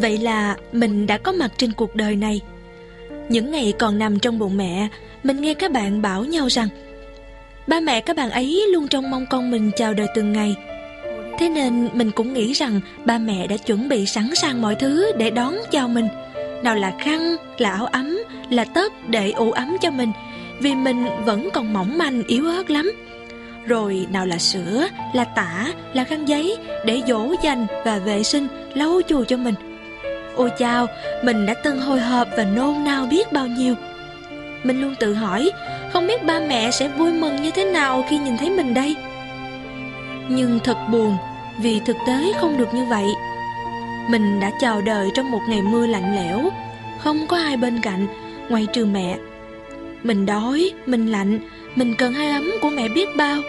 Vậy là mình đã có mặt trên cuộc đời này. Những ngày còn nằm trong bụng mẹ, mình nghe các bạn bảo nhau rằng ba mẹ các bạn ấy luôn trông mong con mình chào đời từng ngày. Thế nên mình cũng nghĩ rằng ba mẹ đã chuẩn bị sẵn sàng mọi thứ để đón chào mình. Nào là khăn, là áo ấm, là tất để ủ ấm cho mình, vì mình vẫn còn mỏng manh yếu ớt lắm. Rồi nào là sữa, là tã, là khăn giấy để dỗ dành và vệ sinh, lau chùi cho mình. Ôi chao, mình đã từng hồi hộp và nôn nao biết bao nhiêu. Mình luôn tự hỏi, không biết ba mẹ sẽ vui mừng như thế nào khi nhìn thấy mình đây. Nhưng thật buồn, vì thực tế không được như vậy. Mình đã chào đời trong một ngày mưa lạnh lẽo, không có ai bên cạnh, ngoại trừ mẹ. Mình đói, mình lạnh, mình cần hơi ấm của mẹ biết bao.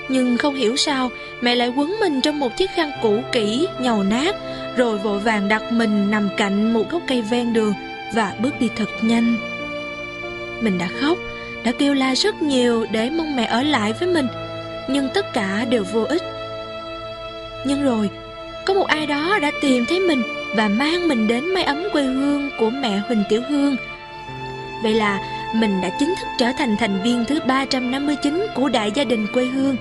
Nhưng không hiểu sao, mẹ lại quấn mình trong một chiếc khăn cũ kỹ, nhàu nát, rồi vội vàng đặt mình nằm cạnh một gốc cây ven đường và bước đi thật nhanh. Mình đã khóc, đã kêu la rất nhiều để mong mẹ ở lại với mình, nhưng tất cả đều vô ích. Nhưng rồi, có một ai đó đã tìm thấy mình và mang mình đến mái ấm quê hương của mẹ Huỳnh Tiểu Hương. Vậy là mình đã chính thức trở thành thành viên thứ 359 của đại gia đình quê hương.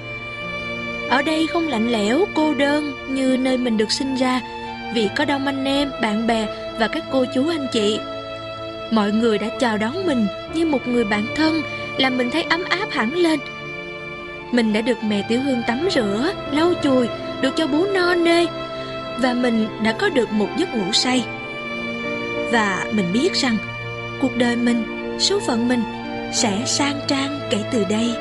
Ở đây không lạnh lẽo, cô đơn như nơi mình được sinh ra, vì có đông anh em, bạn bè và các cô chú anh chị. Mọi người đã chào đón mình như một người bạn thân, làm mình thấy ấm áp hẳn lên. Mình đã được mẹ Tiểu Hương tắm rửa, lau chùi, được cho bú no nê, và mình đã có được một giấc ngủ say. Và mình biết rằng cuộc đời mình, số phận mình sẽ sang trang kể từ đây.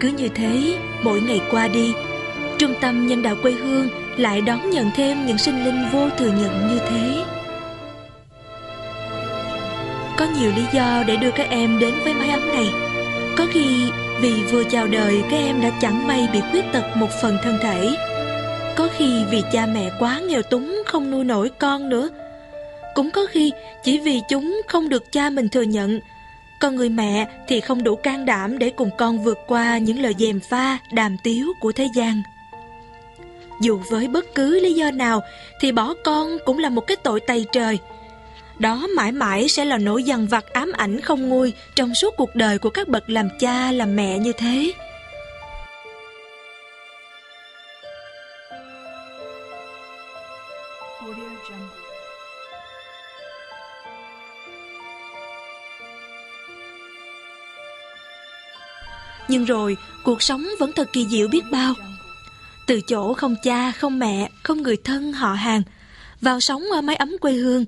Cứ như thế, mỗi ngày qua đi, trung tâm nhân đạo quê hương lại đón nhận thêm những sinh linh vô thừa nhận như thế. Có nhiều lý do để đưa các em đến với mái ấm này. Có khi vì vừa chào đời các em đã chẳng may bị khuyết tật một phần thân thể. Có khi vì cha mẹ quá nghèo túng không nuôi nổi con nữa. Cũng có khi chỉ vì chúng không được cha mình thừa nhận. Còn người mẹ thì không đủ can đảm để cùng con vượt qua những lời gièm pha, đàm tiếu của thế gian. Dù với bất cứ lý do nào thì bỏ con cũng là một cái tội tày trời. Đó mãi mãi sẽ là nỗi dằn vặt ám ảnh không nguôi trong suốt cuộc đời của các bậc làm cha làm mẹ như thế. Nhưng rồi cuộc sống vẫn thật kỳ diệu biết bao. Từ chỗ không cha, không mẹ, không người thân họ hàng, vào sống ở mái ấm quê hương,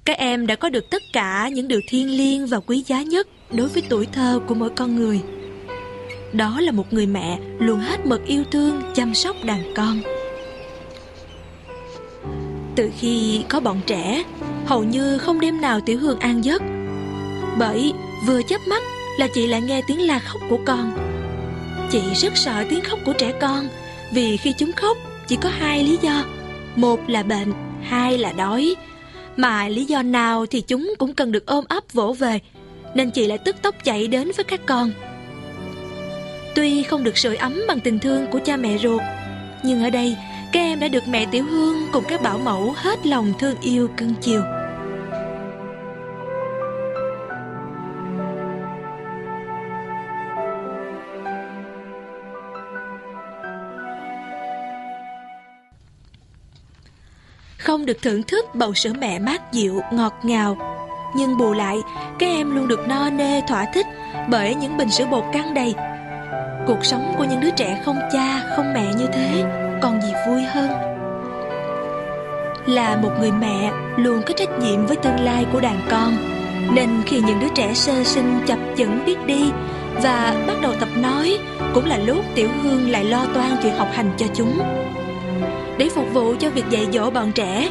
các em đã có được tất cả những điều thiêng liêng và quý giá nhất đối với tuổi thơ của mỗi con người. Đó là một người mẹ luôn hết mực yêu thương, chăm sóc đàn con. Từ khi có bọn trẻ, hầu như không đêm nào Tiểu Hương an giấc. Bởi vừa chớp mắt là chị lại nghe tiếng la khóc của con. Chị rất sợ tiếng khóc của trẻ con, vì khi chúng khóc chỉ có hai lý do. Một là bệnh, hai là đói. Mà lý do nào thì chúng cũng cần được ôm ấp vỗ về, nên chị lại tức tốc chạy đến với các con. Tuy không được sưởi ấm bằng tình thương của cha mẹ ruột, nhưng ở đây các em đã được mẹ Tiểu Hương cùng các bảo mẫu hết lòng thương yêu cưng chiều. Không được thưởng thức bầu sữa mẹ mát dịu, ngọt ngào, nhưng bù lại, các em luôn được no nê thỏa thích bởi những bình sữa bột căng đầy. Cuộc sống của những đứa trẻ không cha, không mẹ như thế còn gì vui hơn. Là một người mẹ luôn có trách nhiệm với tương lai của đàn con, nên khi những đứa trẻ sơ sinh chập chững biết đi và bắt đầu tập nói, cũng là lúc Tiểu Hương lại lo toan chuyện học hành cho chúng. Để phục vụ cho việc dạy dỗ bọn trẻ,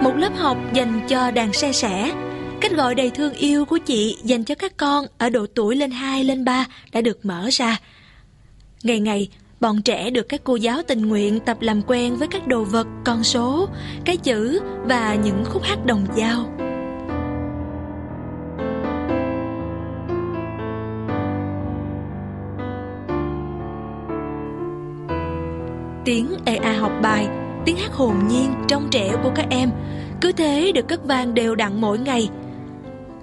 một lớp học dành cho đàn se sẻ, cách gọi đầy thương yêu của chị dành cho các con ở độ tuổi lên 2, lên 3 đã được mở ra. Ngày ngày, bọn trẻ được các cô giáo tình nguyện tập làm quen với các đồ vật, con số, cái chữ và những khúc hát đồng dao. Tiếng ê a học bài, tiếng hát hồn nhiên, trong trẻo của các em cứ thế được cất vang đều đặn mỗi ngày.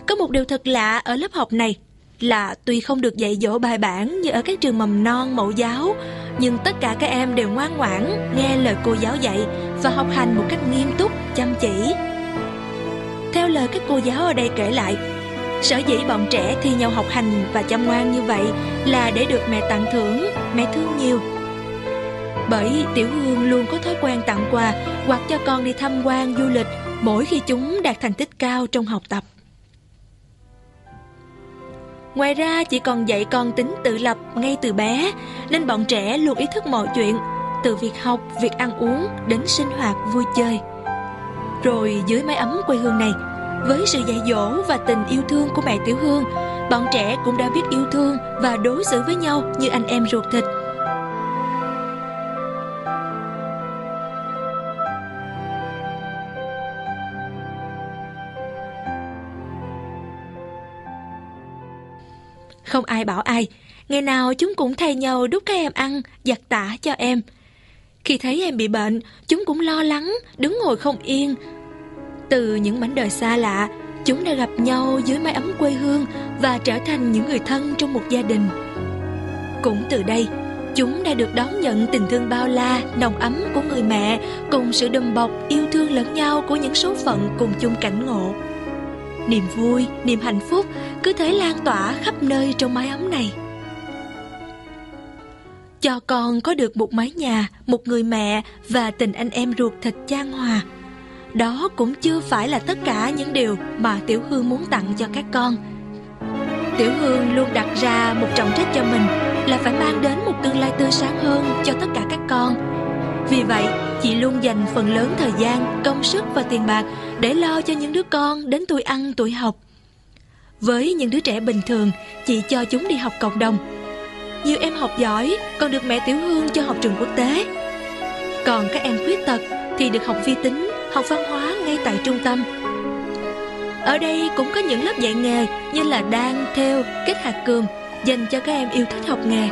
Có một điều thật lạ ở lớp học này là tuy không được dạy dỗ bài bản như ở các trường mầm non mẫu giáo, nhưng tất cả các em đều ngoan ngoãn nghe lời cô giáo dạy và học hành một cách nghiêm túc, chăm chỉ. Theo lời các cô giáo ở đây kể lại, sở dĩ bọn trẻ thi nhau học hành và chăm ngoan như vậy là để được mẹ tặng thưởng, mẹ thương nhiều. Bởi Tiểu Hương luôn có thói quen tặng quà hoặc cho con đi tham quan du lịch mỗi khi chúng đạt thành tích cao trong học tập. Ngoài ra chị còn dạy con tính tự lập ngay từ bé, nên bọn trẻ luôn ý thức mọi chuyện, từ việc học, việc ăn uống đến sinh hoạt vui chơi. Rồi dưới mái ấm quê hương này, với sự dạy dỗ và tình yêu thương của mẹ Tiểu Hương, bọn trẻ cũng đã biết yêu thương và đối xử với nhau như anh em ruột thịt. Không ai bảo ai, ngày nào chúng cũng thay nhau đút các em ăn, giặt tã cho em. Khi thấy em bị bệnh, chúng cũng lo lắng, đứng ngồi không yên. Từ những mảnh đời xa lạ, chúng đã gặp nhau dưới mái ấm quê hương và trở thành những người thân trong một gia đình. Cũng từ đây, chúng đã được đón nhận tình thương bao la, nồng ấm của người mẹ, cùng sự đùm bọc, yêu thương lẫn nhau của những số phận cùng chung cảnh ngộ. Niềm vui, niềm hạnh phúc cứ thế lan tỏa khắp nơi trong mái ấm này. Cho con có được một mái nhà, một người mẹ và tình anh em ruột thịt chan hòa. Đó cũng chưa phải là tất cả những điều mà Tiểu Hương muốn tặng cho các con. Tiểu Hương luôn đặt ra một trọng trách cho mình là phải mang đến một tương lai tươi sáng hơn cho tất cả các con. Vì vậy, chị luôn dành phần lớn thời gian, công sức và tiền bạc để lo cho những đứa con đến tuổi ăn, tuổi học. Với những đứa trẻ bình thường, chị cho chúng đi học cộng đồng. Nhiều em học giỏi còn được mẹ Tiểu Hương cho học trường quốc tế. Còn các em khuyết tật thì được học vi tính, học văn hóa ngay tại trung tâm. Ở đây cũng có những lớp dạy nghề như là đan, thêu, kết hạt cườm dành cho các em yêu thích học nghề.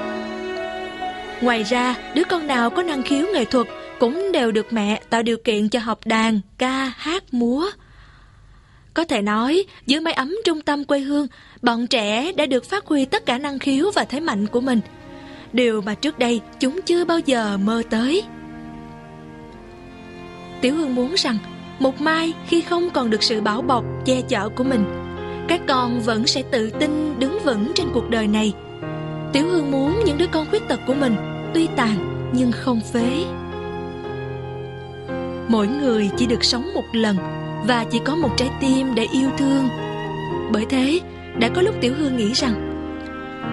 Ngoài ra, đứa con nào có năng khiếu nghệ thuật cũng đều được mẹ tạo điều kiện cho học đàn, ca, hát, múa. Có thể nói, dưới mái ấm trung tâm quê hương, bọn trẻ đã được phát huy tất cả năng khiếu và thế mạnh của mình. Điều mà trước đây chúng chưa bao giờ mơ tới. Tiểu Hương muốn rằng, một mai khi không còn được sự bảo bọc, che chở của mình, các con vẫn sẽ tự tin đứng vững trên cuộc đời này. Tiểu Hương muốn những đứa con khuyết tật của mình tuy tàn nhưng không phế. Mỗi người chỉ được sống một lần và chỉ có một trái tim để yêu thương. Bởi thế, đã có lúc Tiểu Hương nghĩ rằng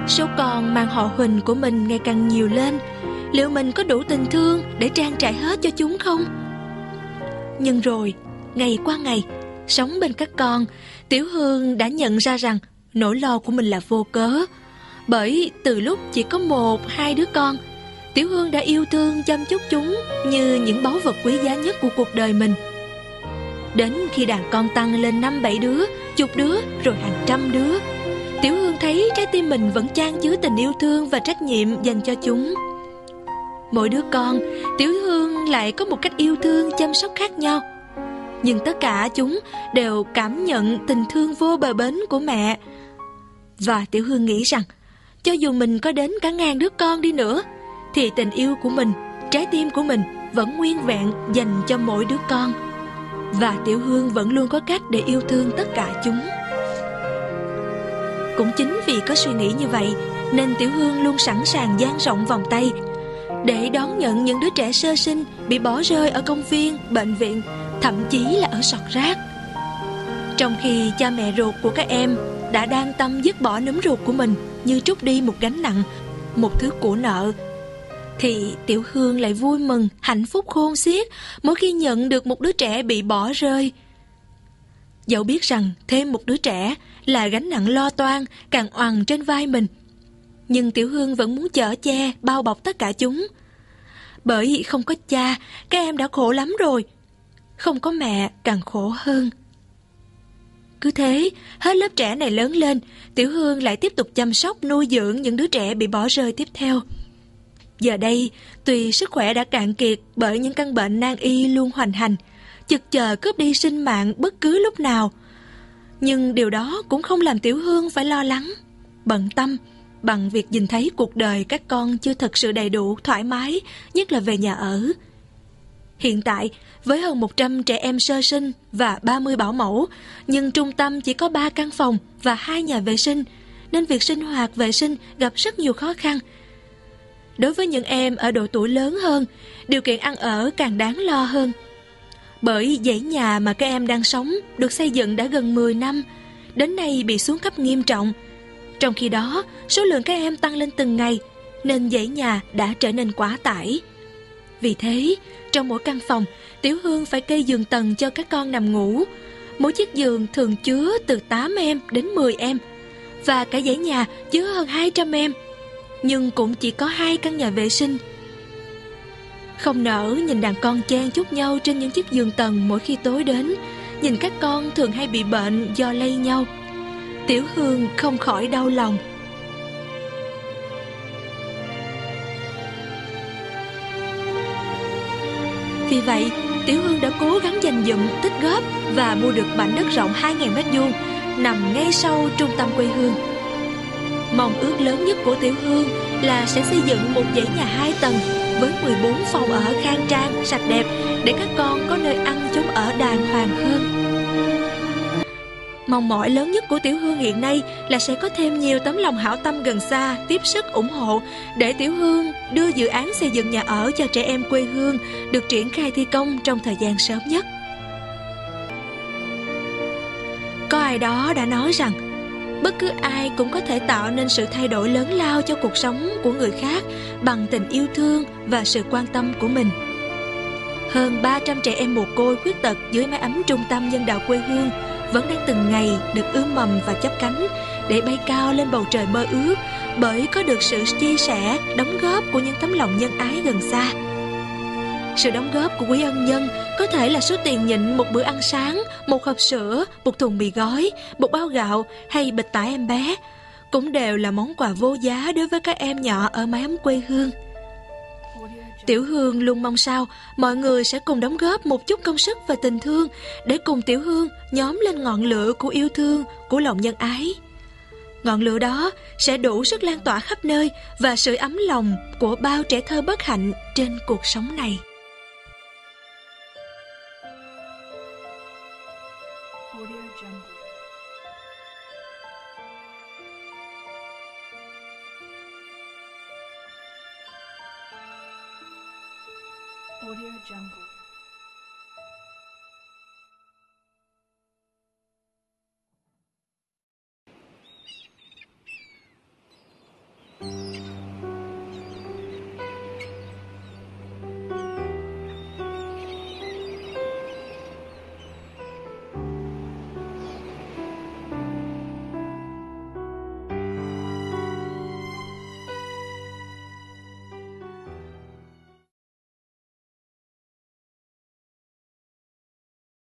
số con mang họ Huỳnh của mình ngày càng nhiều lên, liệu mình có đủ tình thương để trang trải hết cho chúng không? Nhưng rồi, ngày qua ngày, sống bên các con, Tiểu Hương đã nhận ra rằng nỗi lo của mình là vô cớ. Bởi từ lúc chỉ có 1-2 đứa con, Tiểu Hương đã yêu thương chăm chút chúng như những báu vật quý giá nhất của cuộc đời mình. Đến khi đàn con tăng lên 5-7 đứa, chục đứa, rồi hàng trăm đứa, Tiểu Hương thấy trái tim mình vẫn chan chứa tình yêu thương và trách nhiệm dành cho chúng. Mỗi đứa con, Tiểu Hương lại có một cách yêu thương chăm sóc khác nhau. Nhưng tất cả chúng đều cảm nhận tình thương vô bờ bến của mẹ. Và Tiểu Hương nghĩ rằng, cho dù mình có đến cả 1000 đứa con đi nữa, thì tình yêu của mình, trái tim của mình vẫn nguyên vẹn dành cho mỗi đứa con. Và Tiểu Hương vẫn luôn có cách để yêu thương tất cả chúng. Cũng chính vì có suy nghĩ như vậy, nên Tiểu Hương luôn sẵn sàng dang rộng vòng tay để đón nhận những đứa trẻ sơ sinh bị bỏ rơi ở công viên, bệnh viện, thậm chí là ở sọt rác. Trong khi cha mẹ ruột của các em đã đang tâm dứt bỏ núm ruột của mình như trút đi một gánh nặng, một thứ của nợ, thì Tiểu Hương lại vui mừng, hạnh phúc khôn xiết mỗi khi nhận được một đứa trẻ bị bỏ rơi. Dẫu biết rằng thêm một đứa trẻ là gánh nặng lo toan càng oằn trên vai mình, nhưng Tiểu Hương vẫn muốn chở che, bao bọc tất cả chúng. Bởi không có cha, các em đã khổ lắm rồi. Không có mẹ càng khổ hơn. Cứ thế, hết lớp trẻ này lớn lên, Tiểu Hương lại tiếp tục chăm sóc nuôi dưỡng những đứa trẻ bị bỏ rơi tiếp theo. Giờ đây, tuy sức khỏe đã cạn kiệt bởi những căn bệnh nan y luôn hoành hành, chực chờ cướp đi sinh mạng bất cứ lúc nào, nhưng điều đó cũng không làm Tiểu Hương phải lo lắng, bận tâm bằng việc nhìn thấy cuộc đời các con chưa thực sự đầy đủ, thoải mái, nhất là về nhà ở. Hiện tại, với hơn 100 trẻ em sơ sinh và 30 bảo mẫu, nhưng trung tâm chỉ có 3 căn phòng và 2 nhà vệ sinh, nên việc sinh hoạt vệ sinh gặp rất nhiều khó khăn. Đối với những em ở độ tuổi lớn hơn, điều kiện ăn ở càng đáng lo hơn. Bởi dãy nhà mà các em đang sống được xây dựng đã gần 10 năm, đến nay bị xuống cấp nghiêm trọng. Trong khi đó, số lượng các em tăng lên từng ngày, nên dãy nhà đã trở nên quá tải. Vì thế, trong mỗi căn phòng, Tiểu Hương phải kê giường tầng cho các con nằm ngủ. Mỗi chiếc giường thường chứa từ 8 em đến 10 em, và cả dãy nhà chứa hơn 200 em, nhưng cũng chỉ có 2 căn nhà vệ sinh. Không nỡ nhìn đàn con chen chúc nhau trên những chiếc giường tầng mỗi khi tối đến, nhìn các con thường hay bị bệnh do lây nhau, Tiểu Hương không khỏi đau lòng. Vì vậy, Tiểu Hương đã cố gắng dành dụm, tích góp và mua được mảnh đất rộng 2.000 m2 nằm ngay sau trung tâm quê hương. Mong ước lớn nhất của Tiểu Hương là sẽ xây dựng một dãy nhà 2 tầng với 14 phòng ở khang trang, sạch đẹp để các con có nơi ăn chốn ở đàng hoàng hơn. Mong mỏi lớn nhất của Tiểu Hương hiện nay là sẽ có thêm nhiều tấm lòng hảo tâm gần xa tiếp sức ủng hộ để Tiểu Hương đưa dự án xây dựng nhà ở cho trẻ em quê hương được triển khai thi công trong thời gian sớm nhất. Có ai đó đã nói rằng bất cứ ai cũng có thể tạo nên sự thay đổi lớn lao cho cuộc sống của người khác bằng tình yêu thương và sự quan tâm của mình. Hơn 300 trẻ em mồ côi khuyết tật dưới mái ấm trung tâm nhân đạo quê hương vẫn đang từng ngày được ươm mầm và chắp cánh để bay cao lên bầu trời mơ ước, bởi có được sự chia sẻ, đóng góp của những tấm lòng nhân ái gần xa. Sự đóng góp của quý ân nhân có thể là số tiền nhịn một bữa ăn sáng, một hộp sữa, một thùng mì gói, một bao gạo hay bịch tải em bé, cũng đều là món quà vô giá đối với các em nhỏ ở mái ấm quê hương. Tiểu Hương luôn mong sao mọi người sẽ cùng đóng góp một chút công sức và tình thương để cùng Tiểu Hương nhóm lên ngọn lửa của yêu thương, của lòng nhân ái. Ngọn lửa đó sẽ đủ sức lan tỏa khắp nơi và sự ấm lòng của bao trẻ thơ bất hạnh trên cuộc sống này. Audio Jungle.